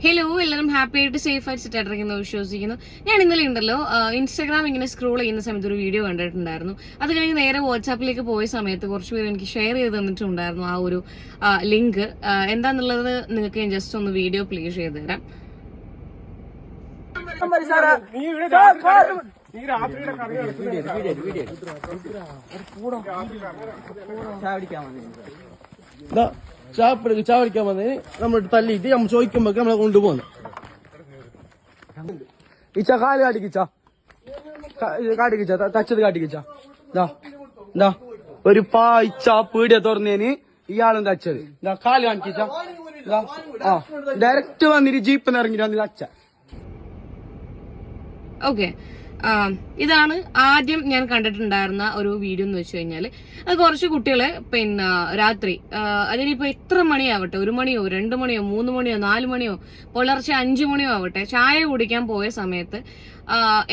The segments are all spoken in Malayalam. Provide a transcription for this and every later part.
ഹലോ, എല്ലാവരും ഹാപ്പി ആയിട്ട് സേഫ് ആയിട്ട് സെറ്റ് ആയിട്ടിരിക്കുന്നു വിശ്വസിക്കുന്നു. ഞാൻ ഇന്നലെ ഉണ്ടല്ലോ ഇൻസ്റ്റാഗ്രാം ഇങ്ങനെ സ്ക്രോൾ ചെയ്യുന്ന സമയത്ത് ഒരു വീഡിയോ കണ്ടിട്ടുണ്ടായിരുന്നു. അത് കഴിഞ്ഞ് നേരെ വാട്സാപ്പിലേക്ക് പോയ സമയത്ത് കുറച്ച് പേര് എനിക്ക് ഷെയർ ചെയ്ത് തന്നിട്ടുണ്ടായിരുന്നു ആ ഒരു ലിങ്ക്. എന്താന്നുള്ളത് നിങ്ങൾക്ക് ഞാൻ ജസ്റ്റ് ഒന്ന് വീഡിയോ പ്ലേ ചെയ്ത് തരാം. ചാവടിക്കാൻ വന്നതിന് നമ്മളിട്ട് തല്ലിയിട്ട് നമ്മൾ ചോദിക്കുമ്പോ നമ്മളെ കൊണ്ടുപോകുന്നു. ഇച്ച കാല് കാട്ടിക്കിച്ച തച്ചത് കാട്ടിക്കിച്ച ഒരു പായ്ച്ച പീടിയ തുറന്നേന് ഇയാളും തച്ചത് കാല് കാണിക്കിച്ച. ഡയറക്റ്റ് വന്നിട്ട് ജീപ്പിന്ന് ഇറങ്ങിട്ട് വന്നിട്ട് അച്ഛ. ഓക്കെ, ഇതാണ് ആദ്യം ഞാൻ കണ്ടിട്ടുണ്ടായിരുന്ന ഒരു വീഡിയോ എന്ന് വെച്ച് കഴിഞ്ഞാല് അത് കുറച്ച് കുട്ടികള് പിന്നെ രാത്രി അതിനിപ്പോ എത്ര മണിയാവട്ടെ, 1 മണിയോ 2 മണിയോ 3 മണിയോ 4 മണിയോ പുലർച്ചെ 5 മണിയോ ആവട്ടെ, ചായ കുടിക്കാൻ പോയ സമയത്ത്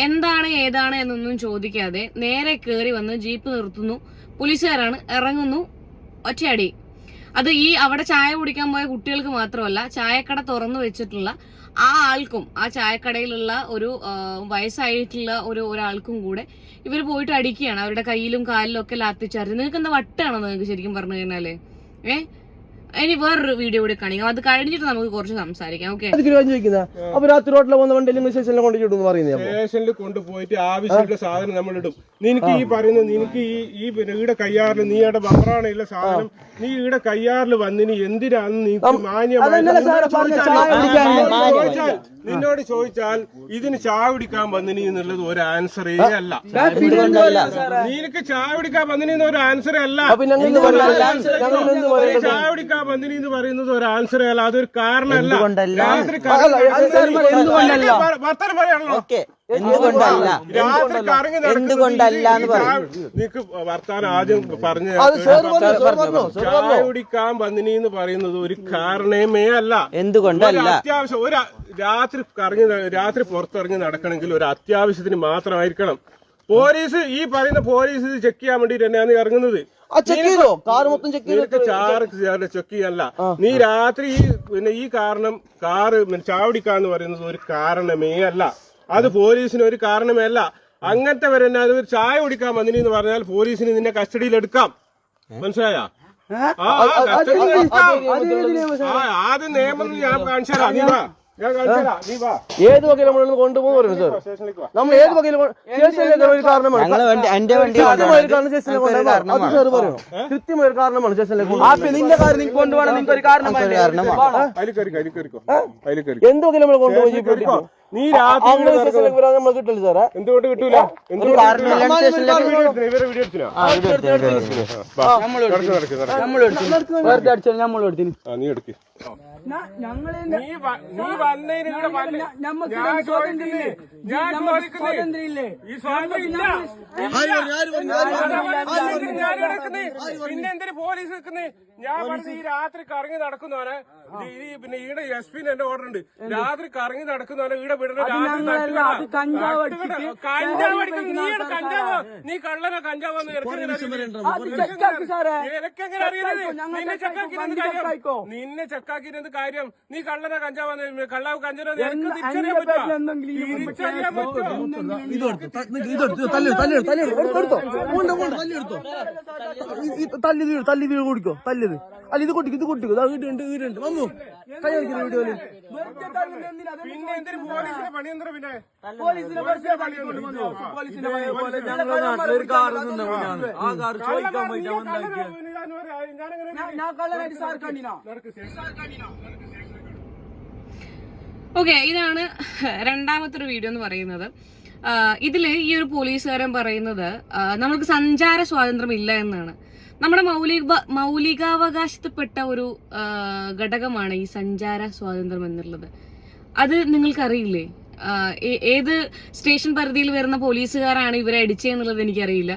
എന്താണ് ഏതാണ് എന്നൊന്നും ചോദിക്കാതെ നേരെ കയറി വന്ന് ജീപ്പ് നിർത്തുന്നു. പോലീസുകാരാണ്, ഇറങ്ങുന്നു, ഒറ്റയടി. അത് ഈ അവിടെ ചായ കുടിക്കാൻ പോയ കുട്ടികൾക്ക് മാത്രമല്ല, ചായക്കട തുറന്നു വെച്ചിട്ടുള്ള ആ ആൾക്കും, ആ ചായക്കടയിലുള്ള ഒരു വയസ്സായിട്ടുള്ള ഒരാൾക്കും കൂടെ ഇവർ പോയിട്ട് അടിക്കുകയാണ്. അവരുടെ കയ്യിലും കാലിലും ഒക്കെ ലാത്തിച്ചാർജ്. നിങ്ങൾക്ക് എന്താ വട്ടാണോ നിങ്ങൾക്ക് ശരിക്കും പറഞ്ഞു കഴിഞ്ഞാല്? ഇനി വേറൊരു വീഡിയോ കൂടി കാണിക്കാം, അത് കഴിഞ്ഞിട്ട് നമുക്ക് കുറച്ച് സംസാരിക്കാം. ഓക്കെ, അപ്പൊ രാത്രി റോഡിൽ പോകുന്ന വണ്ടി സ്റ്റേഷനിൽ കൊണ്ടുപോയിട്ട് പറയുന്നത് സ്റ്റേഷനിൽ കൊണ്ടുപോയിട്ട് ആവശ്യമുള്ള സാധനം നമ്മൾ ഇടും. നിനക്ക് ഈ പറയുന്നത് നിനക്ക് ഈ ഈടെ കയ്യാറിൽ നീ ഇവിടെ ബഹ്റാണുള്ള സാധനം നീ ഈടെ കയ്യാറിൽ വന്നിന് എന്തിനാന്ന് നീ നിന്നോട് ചോദിച്ചാൽ ഇതിന് ചായ കുടിക്കാൻ വന്നിനി എന്നുള്ളത് ഒരു ആൻസറേ അല്ല. നിനക്ക് ചായ കുടിക്കാൻ വന്നിനി ഒരു ആൻസറേ അല്ല. ചായ കുടിക്കാൻ വന്നിനി എന്ന് പറയുന്നത് ഒരു ആൻസറേ അല്ല, അതൊരു കാരണമല്ല. രാത്രി വർത്തമാനം പറയാണല്ലോ. നിനക്ക് വർത്താനം ആദ്യം പറഞ്ഞു. ചായ കുടിക്കാൻ വന്നിനി എന്ന് പറയുന്നത് ഒരു കാരണമേ അല്ല. എന്തുകൊണ്ടല്ല? അത്യാവശ്യം ഒരു രാത്രി പുറത്തിറങ്ങി നടക്കണമെങ്കിൽ ഒരു അത്യാവശ്യത്തിന് മാത്രമായിരിക്കണം. പോലീസ് ഈ പറയുന്ന പോലീസ് ചെക്ക് ചെയ്യാൻ വേണ്ടിട്ട് തന്നെയാണ് ഇറങ്ങുന്നത്. ചെക്ക് ചെയ്യാനല്ല. നീ രാത്രി പിന്നെ ഈ കാരണം ചാവടിക്കാന്ന് പറയുന്നത് ഒരു കാരണമേ അല്ല, അത് പോലീസിന് ഒരു കാരണമേ അല്ല. അങ്ങനത്തെ വരെ ഒരു ചായ കുടിക്കാൻ വന്നിനി പറഞ്ഞാൽ പോലീസിന് നിന്നെ കസ്റ്റഡിയിൽ എടുക്കാം. മനസ്സിലായാ? ആദ്യം നിയമം ഞാൻ കാണിച്ചു തരാം. നീ വാ, ഏത് വകയിൽ നമ്മൾ കൊണ്ടുപോകും സാർ? നമ്മൾ ഏത് വകയിൽ ഒരു കാരണമാണ് കൃത്യമായ ഒരു കാരണമാണ് സ്റ്റേഷനിലേക്ക്. നിന്റെ കാര്യം കൊണ്ടുപോകണം, നിങ്ങൾക്ക് ഒരു കാരണം എന്ത് വകയിൽ നമ്മൾ കൊണ്ടുപോയി നീ നമ്മൾ കിട്ടില്ല സാറേ? എന്തുകൊണ്ട് കിട്ടൂല? നീ എടുക്ക്. പിന്നെന്തിന് പോലീസ് നിൽക്കുന്നേ? ഞാൻ പറഞ്ഞു ഈ രാത്രി കറങ്ങി നടക്കുന്നവനെ, പിന്നെ ഈടെ എസ് പി എന്റെ ഓർഡർ ഉണ്ട്. രാത്രി കറങ്ങി നടക്കുന്നവനെ ഈടെ വിടണം. കഞ്ചാവ് നീ കള്ളന കഞ്ചാവെന്ന് എനക്കെങ്ങനെ അറിയുന്നത്? നിന്നെ ചെക്കാക്കിയത് കാര്യം. നീ കള്ളന കഞ്ചാവെന്ന് കള്ളാവ് കഞ്ചാവ് തിരിച്ചറിയാൻ തല്ലി കുടിക്കോ? തല്ലിയത് അല്ല, ഇത് കൊട്ടിക്കും, ഇത് കൊട്ടിക്കും. വീടുണ്ട് വീടുണ്ട് വന്നു കൈ കളിക്കുന്ന വീഡിയോയില്. പിന്നെ എന്തിനു പോലീസിന്റെ പണിയന്ത്ര? പിന്നെ ഓക്കെ, ഇതാണ് രണ്ടാമത്തെ ഒരു വീഡിയോ എന്ന് പറയുന്നത്. ഇതില് ഈ ഒരു പോലീസുകാരൻ പറയുന്നത് നമുക്ക് സഞ്ചാര സ്വാതന്ത്ര്യം ഇല്ല എന്നാണ്. നമ്മുടെ മൗലികാവകാശത്തിൽപ്പെട്ട ഒരു ഘടകമാണ് ഈ സഞ്ചാര സ്വാതന്ത്ര്യം എന്നുള്ളത്. അത് നിങ്ങൾക്കറിയില്ലേ? ഏത് സ്റ്റേഷൻ പരിധിയിൽ വരുന്ന പോലീസുകാരാണ് ഇവരെ അടിച്ചതെന്നുള്ളത് എനിക്കറിയില്ല.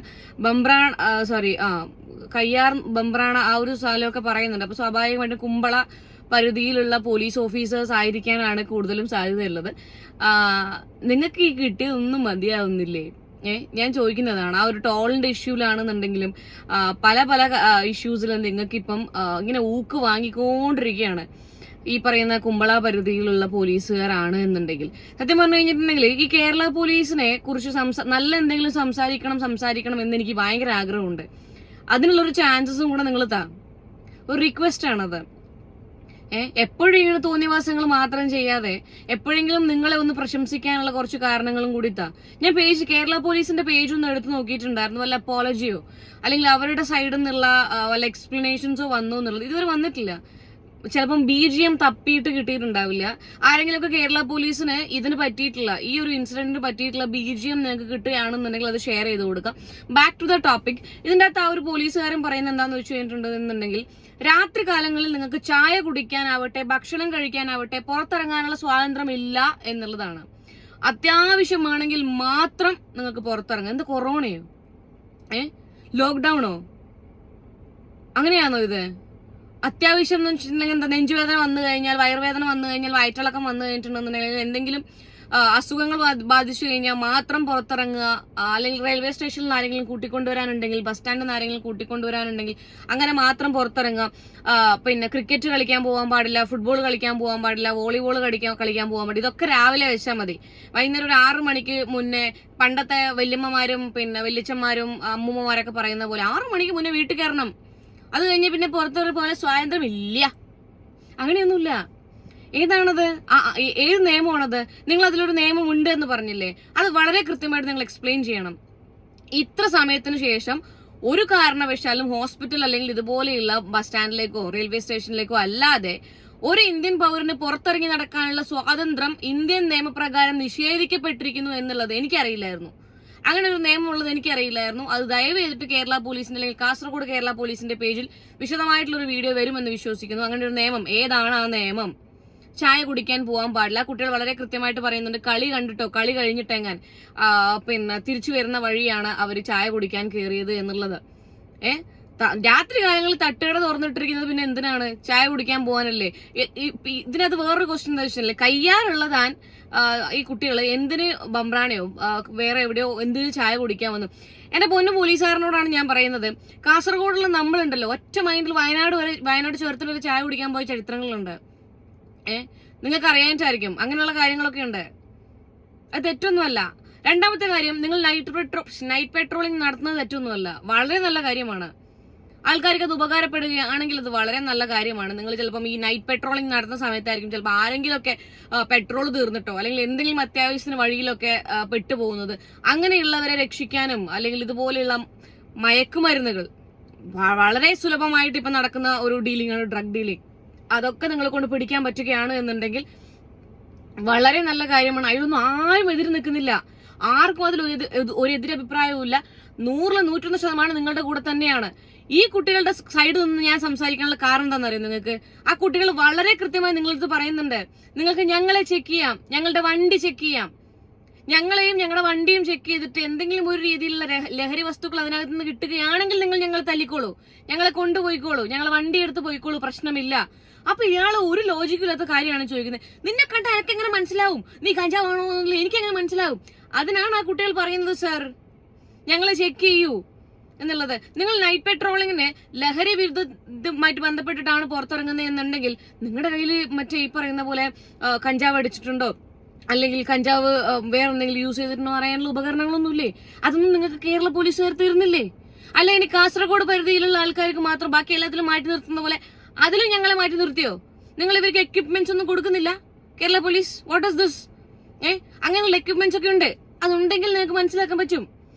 കയ്യാർ ബംബ്രാണ ആ ഒരു സ്ഥലമൊക്കെ പറയുന്നുണ്ട്. അപ്പൊ സ്വാഭാവികമായിട്ടും കുമ്പള പരിധിയിലുള്ള പോലീസ് ഓഫീസേഴ്സ് ആയിരിക്കാനാണ് കൂടുതലും സാധ്യതയുള്ളത്. നിങ്ങൾക്ക് ഈ കിട്ടിയതൊന്നും മതിയാവുന്നില്ലേ? ഞാൻ ചോദിക്കുന്നതാണ്. ആ ഒരു ടോളിന്റെ ഇഷ്യൂലാണെന്നുണ്ടെങ്കിലും പല പല ഇഷ്യൂസിലും നിങ്ങൾക്കിപ്പം ഇങ്ങനെ ഊക്ക് വാങ്ങിക്കൊണ്ടിരിക്കുകയാണ്. ഈ പറയുന്ന കുമ്പള പരിധിയിലുള്ള പോലീസുകാരാണ് എന്നുണ്ടെങ്കിൽ, സത്യം പറഞ്ഞു കഴിഞ്ഞിട്ടുണ്ടെങ്കിൽ ഈ കേരള പോലീസിനെ കുറിച്ച് നല്ല എന്തെങ്കിലും സംസാരിക്കണം എന്ന് എനിക്ക് ഭയങ്കര ആഗ്രഹമുണ്ട്. അതിനുള്ളൊരു ചാൻസസും കൂടെ നിങ്ങൾ ഒരു റിക്വസ്റ്റ് ആണത്. എപ്പോഴും ഇങ്ങനെ തോന്നിവാസങ്ങൾ മാത്രം ചെയ്യാതെ എപ്പോഴെങ്കിലും നിങ്ങളെ ഒന്ന് പ്രശംസിക്കാനുള്ള കുറച്ച് കാരണങ്ങളും കൂടി ഞാൻ കേരള പോലീസിന്റെ പേജ് ഒന്ന് എടുത്ത് നോക്കിയിട്ടുണ്ടായിരുന്നു. വല്ല അപ്പോളജിയോ അല്ലെങ്കിൽ അവരുടെ സൈഡിൽ നിന്നുള്ള വല്ല എക്സ്പ്ലനേഷൻസോ വന്നോ എന്നുള്ളത് ഇതുവരെ വന്നിട്ടില്ല. ചിലപ്പം BGM തപ്പിയിട്ട് കിട്ടിയിട്ടുണ്ടാവില്ല. ആരെങ്കിലുമൊക്കെ കേരള പോലീസിന് ഇതിന് പറ്റിയിട്ടുള്ള ഈ ഒരു ഇൻസിഡന്റിന് പറ്റിയിട്ടുള്ള BGM നിങ്ങൾക്ക് കിട്ടുകയാണെന്നുണ്ടെങ്കിൽ അത് ഷെയർ ചെയ്ത് കൊടുക്കാം. Back to the topic. ഇതിന്റെ അകത്ത് ആ ഒരു പോലീസുകാരൻ പറയുന്നത് എന്താണെന്ന് വെച്ച് കഴിഞ്ഞിട്ടുണ്ടെന്നുണ്ടെങ്കിൽ, രാത്രി കാലങ്ങളിൽ നിങ്ങൾക്ക് ചായ കുടിക്കാനാവട്ടെ ഭക്ഷണം കഴിക്കാനാവട്ടെ പുറത്തിറങ്ങാനുള്ള സ്വാതന്ത്ര്യം ഇല്ല എന്നുള്ളതാണ്. അത്യാവശ്യമാണെങ്കിൽ മാത്രം നിങ്ങൾക്ക് പുറത്തിറങ്ങാം. എന്ത് കൊറോണയോ ലോക്ക്ഡൌണോ അങ്ങനെയാണോ ഇത്? അത്യാവശ്യം എന്ന് വെച്ചിട്ടുണ്ടെങ്കിൽ എന്താ, നെഞ്ചുവേദന വന്നു കഴിഞ്ഞാൽ, വയറുവേദന വന്നു കഴിഞ്ഞാൽ, വയറ്റിളക്കം വന്നു കഴിഞ്ഞിട്ടുണ്ടെന്നുണ്ടെങ്കിൽ, എന്തെങ്കിലും അസുഖങ്ങൾ ബാധിച്ചു കഴിഞ്ഞാൽ മാത്രം പുറത്തിറങ്ങുക. അല്ലെങ്കിൽ റെയിൽവേ സ്റ്റേഷനിൽ ആരെങ്കിലും കൂട്ടിക്കൊണ്ടുവരാനുണ്ടെങ്കിൽ, ബസ് സ്റ്റാൻഡിൽ നിന്ന് ആരെങ്കിലും കൂട്ടിക്കൊണ്ടുവരാനുണ്ടെങ്കിൽ അങ്ങനെ മാത്രം പുറത്തിറങ്ങുക. പിന്നെ ക്രിക്കറ്റ് കളിക്കാൻ പോകാൻ പാടില്ല, ഫുട്ബോൾ കളിക്കാൻ പോകാൻ പാടില്ല, വോളിബോൾ കളിക്കാൻ പോകാൻ പാടില്ല. ഇതൊക്കെ രാവിലെ വെച്ചാൽ മതി. വൈകുന്നേരം ഒരു 6 മണിക്ക് മുന്നേ പണ്ടത്തെ വല്യമ്മമാരും പിന്നെ വല്യച്ഛന്മാരും അമ്മൂമ്മമാരൊക്കെ പറയുന്ന പോലെ 6 മണിക്ക് മുന്നേ വീട്ടിൽ കയറണം. അത് കഴിഞ്ഞ് പിന്നെ പുറത്തുള്ള പോലെ സ്വാതന്ത്ര്യം ഇല്ല. അങ്ങനെയൊന്നുമില്ല. ഏതാണത്? ഏത് നിയമമാണത്? നിങ്ങൾ അതിലൊരു നിയമം ഉണ്ട് എന്ന് പറഞ്ഞില്ലേ, അത് വളരെ കൃത്യമായിട്ട് നിങ്ങൾ എക്സ്പ്ലെയിൻ ചെയ്യണം. ഇത്ര സമയത്തിന് ശേഷം ഒരു കാരണവശാലും ഹോസ്പിറ്റൽ അല്ലെങ്കിൽ ഇതുപോലെയുള്ള ബസ് സ്റ്റാൻഡിലേക്കോ റെയിൽവേ സ്റ്റേഷനിലേക്കോ അല്ലാതെ ഒരു ഇന്ത്യൻ പൗരന് പുറത്തിറങ്ങി നടക്കാനുള്ള സ്വാതന്ത്ര്യം ഇന്ത്യൻ നിയമപ്രകാരം നിഷേധിക്കപ്പെട്ടിരിക്കുന്നു എന്നുള്ളത് എനിക്കറിയില്ലായിരുന്നു. അങ്ങനെ ഒരു നിയമം ഉള്ളത് എനിക്കറിയില്ലായിരുന്നു. അത് ദയവ് ചെയ്തിട്ട് കേരള പോലീസിന്റെ അല്ലെങ്കിൽ കാസർഗോഡ് കേരള പോലീസിന്റെ പേജിൽ വിശദമായിട്ടുള്ള ഒരു വീഡിയോ വരുമെന്ന് വിശ്വസിക്കുന്നു. അങ്ങനെ ഒരു നിയമം ഏതാണ്? ആ നിയമം ചായ കുടിക്കാൻ പോകാൻ പാടില്ല. കുട്ടികൾ വളരെ കൃത്യമായിട്ട് പറയുന്നുണ്ട്, കളി കണ്ടിട്ടോ കളി കഴിഞ്ഞിട്ടെങ്ങാൻ പിന്നെ തിരിച്ചു വരുന്ന വഴിയാണ് അവർ ചായ കുടിക്കാൻ കയറിയത് എന്നുള്ളത്. രാത്രി കാലങ്ങളിൽ തട്ടുകട തുറന്നിട്ടിരിക്കുന്നത് പിന്നെ എന്തിനാണ്? ചായ കുടിക്കാൻ പോകാനല്ലേ. ഇതിനകത്ത് വേറൊരു ക്വസ്റ്റ്യൻ എന്താ വെച്ചാൽ, കയ്യാറുള്ള താൻ ഈ കുട്ടികൾ എന്തിന് ബംബ്രാണയോ വേറെ എവിടെയോ എന്തിന് ചായ കുടിക്കാൻ വന്നു? എന്റെ പൊന്നു പോലീസുകാരനോടാണ് ഞാൻ പറയുന്നത്, കാസർഗോഡുള്ള നമ്മളുണ്ടല്ലോ ഒറ്റ മൈൻഡിൽ വയനാട് ചുരത്തിൽ ഒരു ചായ കുടിക്കാൻ പോയ ചരിത്രങ്ങളുണ്ട്. നിങ്ങൾക്ക് അറിയാനായിരിക്കും അങ്ങനെയുള്ള കാര്യങ്ങളൊക്കെ ഉണ്ട്. അത് തെറ്റൊന്നുമല്ല. രണ്ടാമത്തെ കാര്യം, നിങ്ങൾ നൈറ്റ് പെട്രോളിംഗ് നടത്തുന്നത് തെറ്റൊന്നുമല്ല, വളരെ നല്ല കാര്യമാണ്. ആൾക്കാർക്ക് അത് ഉപകാരപ്പെടുകയാണെങ്കിൽ അത് വളരെ നല്ല കാര്യമാണ്. നിങ്ങൾ ചിലപ്പം ഈ നൈറ്റ് പെട്രോളിംഗ് നടത്തുന്ന സമയത്തായിരിക്കും ചിലപ്പോൾ ആരെങ്കിലുമൊക്കെ പെട്രോൾ തീർന്നിട്ടോ അല്ലെങ്കിൽ എന്തെങ്കിലും അത്യാവശ്യത്തിന് വഴിയിലൊക്കെ പെട്ടുപോകുന്നത്. അങ്ങനെയുള്ളവരെ രക്ഷിക്കാനും അല്ലെങ്കിൽ ഇതുപോലെയുള്ള മയക്കുമരുന്നുകൾ വളരെ സുലഭമായിട്ട് ഇപ്പൊ നടക്കുന്ന ഒരു ഡീലിംഗ് ആണ് ഡ്രഗ് ഡീലിംഗ്. അതൊക്കെ നിങ്ങളെ കൊണ്ട് പിടിക്കാൻ പറ്റുകയാണ് എന്നുണ്ടെങ്കിൽ വളരെ നല്ല കാര്യമാണ്. അതിലൊന്നും ആരും എതിര് നിൽക്കുന്നില്ല. ആർക്കും അതിൽ ഒരു എതിരഭിപ്രായവും ഇല്ല. 100% നിങ്ങളുടെ കൂടെ തന്നെയാണ്. ഈ കുട്ടികളുടെ സൈഡിൽ നിന്ന് ഞാൻ സംസാരിക്കാനുള്ള കാരണം എന്താണെന്നറിയാം നിങ്ങൾക്ക്? ആ കുട്ടികൾ വളരെ കൃത്യമായി നിങ്ങളടുത്ത് പറയുന്നുണ്ട്, നിങ്ങൾക്ക് ഞങ്ങളെ ചെക്ക് ചെയ്യാം, ഞങ്ങളുടെ വണ്ടി ചെക്ക് ചെയ്യാം, ഞങ്ങളെയും ഞങ്ങളുടെ വണ്ടിയും ചെക്ക് ചെയ്തിട്ട് എന്തെങ്കിലും ഒരു രീതിയിലുള്ള ലഹരി വസ്തുക്കൾ അതിനകത്ത് നിന്ന് കിട്ടുകയാണെങ്കിൽ നിങ്ങൾ ഞങ്ങളെ തല്ലിക്കോളൂ, ഞങ്ങളെ കൊണ്ടുപോയിക്കോളൂ, ഞങ്ങളെ വണ്ടി എടുത്ത് പോയിക്കോളൂ, പ്രശ്നമില്ല. അപ്പൊ ഇയാള് ഒരു ലോജിക്കില്ലാത്ത കാര്യമാണ് ചോദിക്കുന്നത്. നിന്നെ കണ്ട എനിക്കെങ്ങനെ മനസ്സിലാവും നീ കഞ്ചാവാണോ എന്നുള്ളത്? എനിക്കെങ്ങനെ മനസ്സിലാവും? അതിനാണ് ആ കുട്ടികൾ പറയുന്നത്, സാർ ഞങ്ങളെ ചെക്ക് ചെയ്യൂ എന്നുള്ളത്. നിങ്ങൾ നൈറ്റ് പെട്രോളിങ്ങിന് ലഹരി വിരുദ്ധമായിട്ട് ബന്ധപ്പെട്ടിട്ടാണ് പുറത്തിറങ്ങുന്നത് എന്നുണ്ടെങ്കിൽ നിങ്ങളുടെ കയ്യിൽ മറ്റേ ഈ പറയുന്ന പോലെ കഞ്ചാവ് അടിച്ചിട്ടുണ്ടോ അല്ലെങ്കിൽ കഞ്ചാവ് വേറെ എന്തെങ്കിലും യൂസ് ചെയ്തിട്ടുണ്ടോ അറിയാനുള്ള ഉപകരണങ്ങളൊന്നുമില്ലേ? അതൊന്നും നിങ്ങൾക്ക് കേരള പോലീസുകാർ തരുന്നില്ലേ? അല്ല ഇനി കാസർഗോഡ് പരിധിയിലുള്ള ആൾക്കാർക്ക് മാത്രം ബാക്കി എല്ലാത്തിലും മാറ്റി നിർത്തുന്ന പോലെ അതിലും ഞങ്ങളെ മാറ്റി നിർത്തിയോ? നിങ്ങൾ ഇവർക്ക് എക്യുപ്മെന്റ്സ് ഒന്നും കൊടുക്കുന്നില്ല Kerala police? What is this? അങ്ങനെയുള്ള എക്യുപ്മെന്റ്സ് ഒക്കെ ഉണ്ട്. അതുണ്ടെങ്കിൽ നിങ്ങൾക്ക് മനസ്സിലാക്കാൻ പറ്റും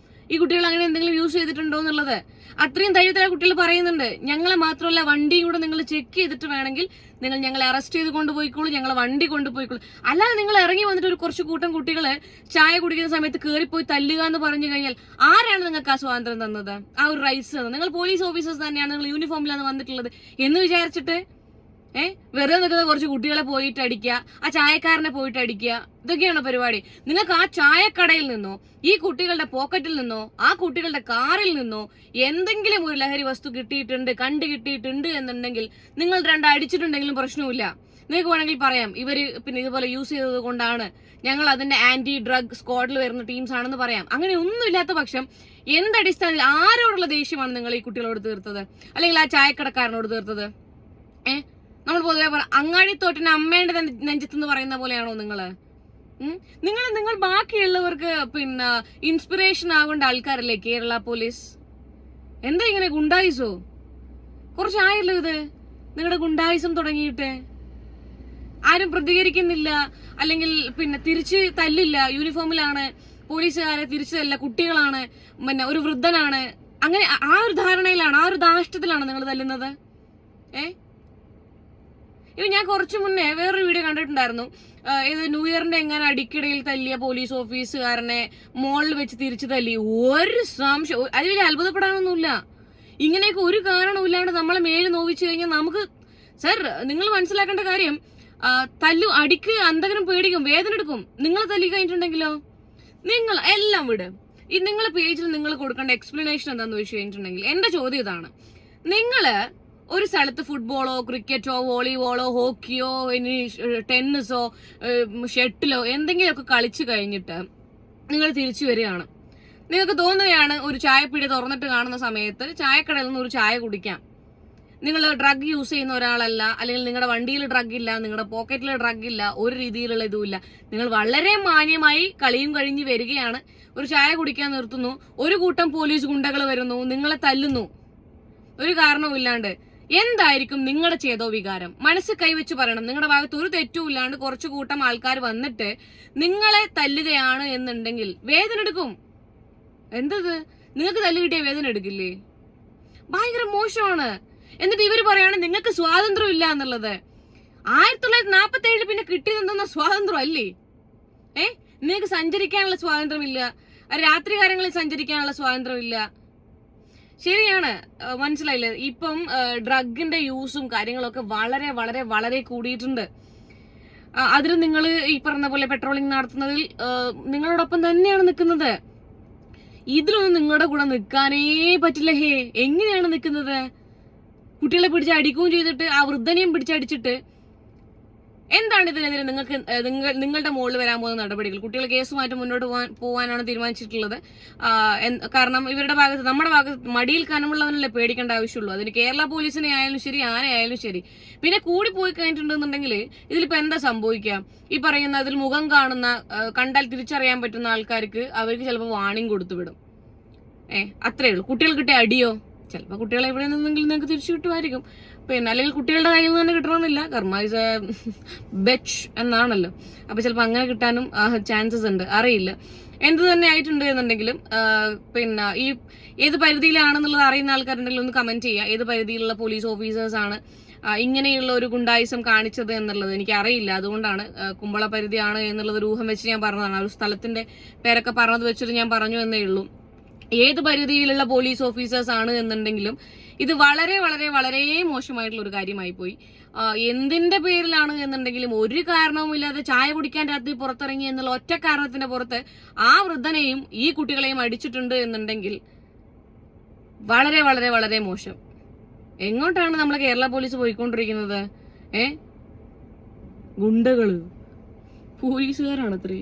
ഈ കുട്ടികൾ അങ്ങനെ എന്തെങ്കിലും യൂസ് ചെയ്തിട്ടുണ്ടോ എന്നുള്ളത്. അത്രയും ധൈര്യത്തിലെ കുട്ടികൾ പറയുന്നുണ്ട്. ഞങ്ങളെ മാത്രമല്ല വണ്ടിയും കൂടെ നിങ്ങൾ ചെക്ക് ചെയ്തിട്ട് വേണമെങ്കിൽ നിങ്ങൾ ഞങ്ങളെ അറസ്റ്റ് ചെയ്ത് കൊണ്ടുപോയിക്കോളൂ, ഞങ്ങളെ വണ്ടി കൊണ്ടുപോയിക്കോളൂ. അല്ലാതെ നിങ്ങൾ ഇറങ്ങി വന്നിട്ട് ഒരു കുറച്ച് കൂട്ടം കുട്ടികള് ചായ കുടിക്കുന്ന സമയത്ത് കയറിപ്പോയി തല്ലുക എന്ന് പറഞ്ഞു കഴിഞ്ഞാൽ ആരാണ് നിങ്ങൾക്ക് ആ സ്വാതന്ത്ര്യം തന്നത്, ആ ഒരു റൈറ്റ്സ് തന്നത്? നിങ്ങൾ പോലീസ് ഓഫീസേഴ്സ് തന്നെയാണ്, നിങ്ങൾ യൂണിഫോമിലാണ് വന്നിട്ടുള്ളത് എന്ന് വിചാരിച്ചിട്ട് വെറുതെ നിൽക്കുന്ന കുറച്ച് കുട്ടികളെ പോയിട്ട് അടിക്കുക, ആ ചായക്കാരനെ പോയിട്ട് അടിക്കുക, ഇതൊക്കെയാണ് പരിപാടി. നിങ്ങൾക്ക് ആ ചായക്കടയിൽ നിന്നോ ഈ കുട്ടികളുടെ പോക്കറ്റിൽ നിന്നോ ആ കുട്ടികളുടെ കാറിൽ നിന്നോ എന്തെങ്കിലും ഒരു ലഹരി വസ്തു കിട്ടിയിട്ടുണ്ട് എന്നുണ്ടെങ്കിൽ നിങ്ങൾ 2 അടിച്ചിട്ടുണ്ടെങ്കിലും പ്രശ്നമില്ല. നിങ്ങൾക്ക് വേണമെങ്കിൽ പറയാം ഇവര് പിന്നെ ഇതുപോലെ യൂസ് ചെയ്തത് കൊണ്ടാണ്, ഞങ്ങൾ അതിന്റെ ആന്റി ഡ്രഗ് സ്ക്വാഡിൽ വരുന്ന ടീംസ് ആണെന്ന് പറയാം. അങ്ങനെ ഒന്നും ഇല്ലാത്ത പക്ഷം എന്തടിസ്ഥാനത്തിൽ ആരോടുള്ള ദേഷ്യമാണ് നിങ്ങൾ ഈ കുട്ടികളോട് തീർത്തത് അല്ലെങ്കിൽ ആ ചായക്കടക്കാരനോട് തീർത്തത്? നമ്മൾ പൊതുവെ അങ്ങാടിത്തോട്ടിന് അമ്മേന്റെ നെഞ്ചത്തെന്ന് പറയുന്ന പോലെയാണോ നിങ്ങള്? നിങ്ങൾ ബാക്കിയുള്ളവർക്ക് പിന്നെ ഇൻസ്പിറേഷൻ ആവേണ്ട ആൾക്കാരല്ലേ കേരള പോലീസ്? എന്താ ഇങ്ങനെ ഗുണ്ടായിസോ? കുറച്ചായല്ലോ ഇത് നിങ്ങളുടെ ഗുണ്ടായിസം തുടങ്ങിയിട്ട്. ആരും പ്രതികരിക്കുന്നില്ല, അല്ലെങ്കിൽ പിന്നെ തിരിച്ച് തല്ലില്ല. യൂണിഫോമിലാണ് പോലീസുകാരെ തിരിച്ചതല്ല, കുട്ടികളാണ്, പിന്നെ ഒരു വൃദ്ധനാണ്, അങ്ങനെ ആ ഒരു ധാരണയിലാണ്, ആ ഒരു ധാഷ്ടത്തിലാണ് നിങ്ങൾ തല്ലുന്നത്. ഇപ്പൊ ഞാൻ കുറച്ചു മുന്നേ വേറൊരു വീഡിയോ കണ്ടിട്ടുണ്ടായിരുന്നു. ഇത് ന്യൂ ഇയറിന്റെ എങ്ങനെ അടിക്കിടയിൽ തല്ലിയ പോലീസ് ഓഫീസുകാരനെ മോളിൽ വെച്ച് തിരിച്ചു തല്ലി. ഒരു സംശയം, അതിൽ വലിയ അത്ഭുതപ്പെടാനൊന്നുമില്ല. ഇങ്ങനെയൊക്കെ ഒരു കാരണമില്ലാണ്ട് നമ്മളെ മേല് നോവിച്ചു കഴിഞ്ഞാൽ നമുക്ക്, സർ നിങ്ങൾ മനസ്സിലാക്കേണ്ട കാര്യം, അടിക്ക് അന്തകനും പേടിക്കും, വേദന എടുക്കും. നിങ്ങൾ തല്ലി കഴിഞ്ഞിട്ടുണ്ടെങ്കിലോ? നിങ്ങൾ എല്ലാം വിട്. ഈ നിങ്ങളെ പേജിൽ നിങ്ങൾ കൊടുക്കേണ്ട എക്സ്പ്ലനേഷൻ എന്താന്ന് വെച്ച് കഴിഞ്ഞിട്ടുണ്ടെങ്കിൽ, എന്റെ ചോദ്യം ഇതാണ്. നിങ്ങള് ഒരു സ്ഥലത്ത് ഫുട്ബോളോ ക്രിക്കറ്റോ വോളിബോളോ ഹോക്കിയോ ഇനി ടെന്നീസോ ഷട്ടിലോ എന്തെങ്കിലുമൊക്കെ കളിച്ചു കഴിഞ്ഞിട്ട് നിങ്ങൾ തിരിച്ചു വരികയാണ്. നിങ്ങൾക്ക് തോന്നുകയാണ് ഒരു ചായപ്പീടി തുറന്നിട്ട് കാണുന്ന സമയത്ത് ചായക്കടയിൽ നിന്ന് ഒരു ചായ കുടിക്കാം. നിങ്ങൾ ഡ്രഗ് യൂസ് ചെയ്യുന്ന ഒരാളല്ല, അല്ലെങ്കിൽ നിങ്ങളുടെ വണ്ടിയിൽ ഡ്രഗ് ഇല്ല, നിങ്ങളുടെ പോക്കറ്റിൽ ഡ്രഗ് ഇല്ല, ഒരു രീതിയിലുള്ള ഇതുമില്ല. നിങ്ങൾ വളരെ മാന്യമായി കളിയും കഴിഞ്ഞ് വരികയാണ്, ഒരു ചായ കുടിക്കാൻ നിർത്തുന്നു, ഒരു കൂട്ടം പോലീസ് ഗുണ്ടകൾ വരുന്നു, നിങ്ങളെ തല്ലുന്നു, ഒരു കാരണവുമില്ലാണ്ട്. എന്തായിരിക്കും നിങ്ങളുടെ ചേതോ വികാരം? മനസ്സ് കൈവച്ച് പറയണം. നിങ്ങളുടെ ഭാഗത്ത് ഒരു തെറ്റും ഇല്ലാണ്ട് കുറച്ചു കൂട്ടം ആൾക്കാർ വന്നിട്ട് നിങ്ങളെ തല്ലുകയാണ് എന്നുണ്ടെങ്കിൽ വേദന എടുക്കും. എന്തത്, നിങ്ങൾക്ക് തല്ല് കിട്ടിയ വേദന എടുക്കില്ലേ? ഭയങ്കര മോശമാണ്. എന്നിട്ട് ഇവര് പറയാണ് നിങ്ങൾക്ക് സ്വാതന്ത്ര്യം ഇല്ല എന്നുള്ളത്. 1947 പിന്നെ കിട്ടിയതെന്തെന്ന സ്വാതന്ത്ര്യം അല്ലേ? നിങ്ങൾക്ക് സഞ്ചരിക്കാനുള്ള സ്വാതന്ത്ര്യമില്ല, രാത്രി കാലങ്ങളിൽ സഞ്ചരിക്കാനുള്ള സ്വാതന്ത്ര്യമില്ല. ശരിയാണ്, മനസ്സിലായില്ലേ? ഇപ്പം ഡ്രഗിന്റെ യൂസും കാര്യങ്ങളൊക്കെ വളരെ വളരെ വളരെ കൂടിയിട്ടുണ്ട്. അതിൽ നിങ്ങൾ ഈ പറഞ്ഞ പോലെ പെട്രോളിംഗ് നടത്തുന്നതിൽ നിങ്ങളോടൊപ്പം തന്നെയാണ് നിൽക്കുന്നത്. ഇതിലൊന്നും നിങ്ങളുടെ കൂടെ നിൽക്കാനേ പറ്റില്ല. എങ്ങനെയാണ് നിൽക്കുന്നത്? കുട്ടികളെ പിടിച്ച് അടിക്കുകയും ചെയ്തിട്ട് ആ വൃദ്ധനെയും പിടിച്ചടിച്ചിട്ട്. എന്താണ് ഇതിനെതിരെ നിങ്ങളുടെ മുകളിൽ വരാൻ പോകുന്ന നടപടികൾ? കുട്ടികൾ കേസുമായിട്ട് മുന്നോട്ട് പോകാനാണ് തീരുമാനിച്ചിട്ടുള്ളത്. കാരണം ഇവരുടെ ഭാഗത്ത്, നമ്മുടെ ഭാഗത്ത് മടിയിൽ കനമുള്ളവനല്ലേ പേടിക്കേണ്ട ആവശ്യമുള്ളൂ. അതിന് കേരള പോലീസിനെ ആയാലും ശരി, ആരെയായാലും ശരി. പിന്നെ കൂടി പോയി കഴിഞ്ഞിട്ടുണ്ടെന്നുണ്ടെങ്കിൽ ഇതിലിപ്പോ എന്താ സംഭവിക്കാം? ഈ പറയുന്ന അതിൽ മുഖം കാണുന്ന, കണ്ടാൽ തിരിച്ചറിയാൻ പറ്റുന്ന ആൾക്കാർക്ക് അവർക്ക് ചിലപ്പോൾ വാണിംഗ് കൊടുത്തുവിടും. അത്രേ ഉള്ളൂ. കുട്ടികൾ കിട്ടിയ അടിയോ? ചിലപ്പോൾ കുട്ടികളെ എവിടെ നിന്നെങ്കിലും നിങ്ങൾക്ക് തിരിച്ചു കിട്ടുമായിരിക്കും. പിന്നെ അല്ലെങ്കിൽ കുട്ടികളുടെ കയ്യിൽ നിന്ന് തന്നെ കിട്ടണമെന്നില്ല. കർമ്മ ഇസ് എ ബെച്ച് എന്നാണല്ലോ. അപ്പൊ ചിലപ്പോൾ അങ്ങനെ കിട്ടാനും ചാൻസസ് ഉണ്ട്, അറിയില്ല. എന്ത് തന്നെ ആയിട്ടുണ്ട് എന്നുണ്ടെങ്കിലും പിന്നെ ഈ ഏത് പരിധിയിലാണെന്നുള്ളത് അറിയുന്ന ആൾക്കാരുണ്ടെങ്കിൽ ഒന്ന് കമന്റ് ചെയ്യുക. ഏത് പരിധിയിലുള്ള പോലീസ് ഓഫീസേഴ്സ് ആണ് ഇങ്ങനെയുള്ള ഒരു ഗുണ്ടായിസം കാണിച്ചത് എന്നുള്ളത് എനിക്ക് അറിയില്ല. അതുകൊണ്ടാണ് കുമ്പള പരിധിയാണ് എന്നുള്ളത് ഒരു ഊഹം വെച്ച് ഞാൻ പറഞ്ഞതാണ്. ഒരു സ്ഥലത്തിന്റെ പേരൊക്കെ പറഞ്ഞത് വെച്ചിട്ട് ഞാൻ പറഞ്ഞു എന്നേ ഉള്ളൂ. ഏത് പരിധിയിലുള്ള പോലീസ് ഓഫീസേഴ്സ് ആണ് എന്നുണ്ടെങ്കിലും ഇത് വളരെ വളരെ വളരെ മോശമായിട്ടുള്ള ഒരു കാര്യമായി പോയി. എന്തിന്റെ പേരിലാണ് എന്നുണ്ടെങ്കിലും ഒരു കാരണവുമില്ലാതെ ചായ കുടിക്കാൻ രാത്രി പുറത്തിറങ്ങി എന്നുള്ള ഒറ്റ കാരണത്തിന്റെ പുറത്ത് ആ വൃദ്ധനെയും ഈ കുട്ടികളെയും അടിച്ചിട്ടുണ്ട് എന്നുണ്ടെങ്കിൽ വളരെ വളരെ വളരെ മോശം. എങ്ങോട്ടാണ് നമ്മളെ കേരള പോലീസ് പോയിക്കൊണ്ടിരിക്കുന്നത്? ഗുണ്ടകള് പോലീസുകാരാണത്രേ.